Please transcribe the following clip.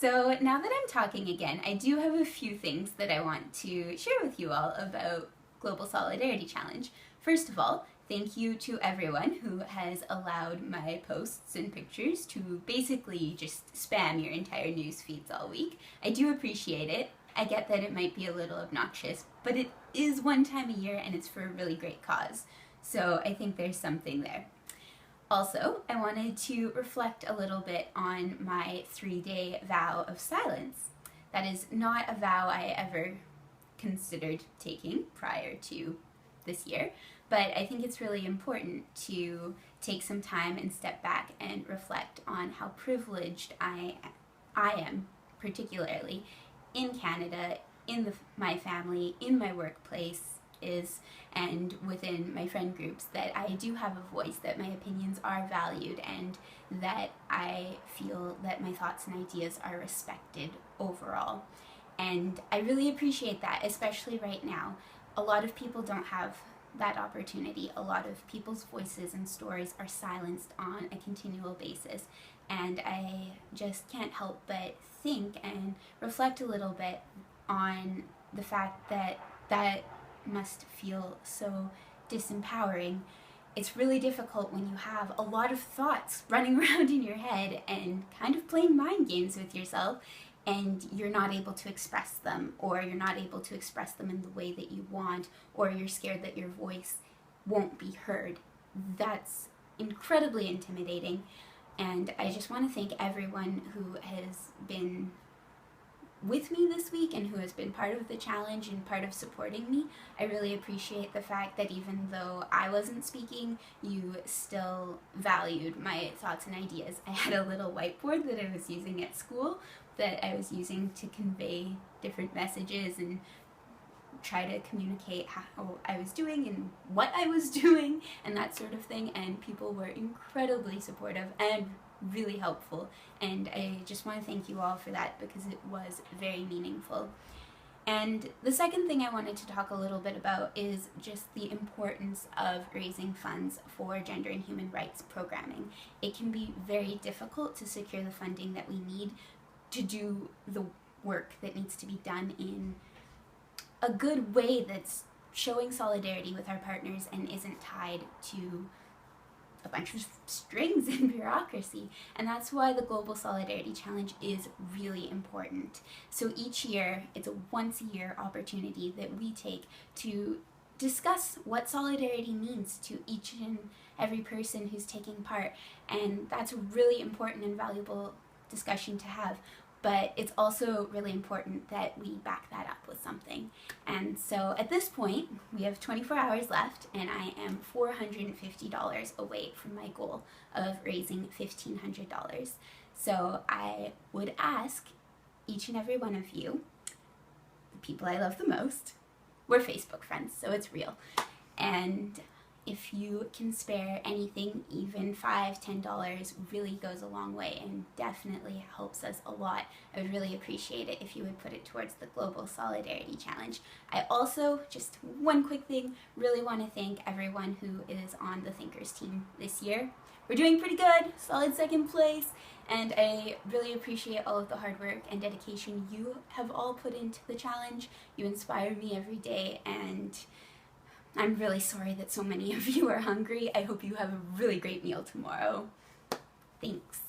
So now that I'm talking again, I do have a few things that I want to share with you all about Global Solidarity Challenge. First of all, thank you to everyone who has allowed my posts and pictures to basically just spam your entire news feeds all week. I do appreciate it. I get that it might be a little obnoxious, but it is one time a year and it's for a really great cause. So I think there's something there. Also, I wanted to reflect a little bit on my 3-day vow of silence. That is not a vow I ever considered taking prior to this year, but I think it's really important to take some time and step back and reflect on how privileged I am, particularly in Canada, in my family, in my workplace, and within my friend groups, that I do have a voice, that my opinions are valued, and that I feel that my thoughts and ideas are respected overall. And I really appreciate that, especially right now. A lot of people don't have that opportunity. A lot of people's voices and stories are silenced on a continual basis. And I just can't help but think and reflect a little bit on the fact that that must feel so disempowering. It's really difficult when you have a lot of thoughts running around in your head and kind of playing mind games with yourself, and you're not able to express them, or you're not able to express them in the way that you want, or you're scared that your voice won't be heard. That's incredibly intimidating, and I just want to thank everyone who has been with me this week and who has been part of the challenge and part of supporting me. I really appreciate the fact that even though I wasn't speaking, you still valued my thoughts and ideas. I had a little whiteboard that I was using at school that I was using to convey different messages and try to communicate how I was doing and what I was doing and that sort of thing, and people were incredibly supportive and really helpful, and I just want to thank you all for that because it was very meaningful. And the second thing I wanted to talk a little bit about is just the importance of raising funds for gender and human rights programming. It can be very difficult to secure the funding that we need to do the work that needs to be done in a good way that's showing solidarity with our partners and isn't tied to a bunch of strings and bureaucracy. And that's why the Global Solidarity Challenge is really important. So each year, it's a once-a-year opportunity that we take to discuss what solidarity means to each and every person who's taking part. And that's a really important and valuable discussion to have. But it's also really important that we back that up with something. And so at this point, we have 24 hours left, and I am $450 away from my goal of raising $1,500. So I would ask each and every one of you, the people I love the most, we're Facebook friends, so it's real. And if you can spare anything, even $5, $10 really goes a long way and definitely helps us a lot. I would really appreciate it if you would put it towards the Global Solidarity Challenge. I also, just one quick thing, really want to thank everyone who is on the Thinkers team this year. We're doing pretty good, solid second place, and I really appreciate all of the hard work and dedication you have all put into the challenge. You inspire me every day, and I'm really sorry that so many of you are hungry. I hope you have a really great meal tomorrow. Thanks.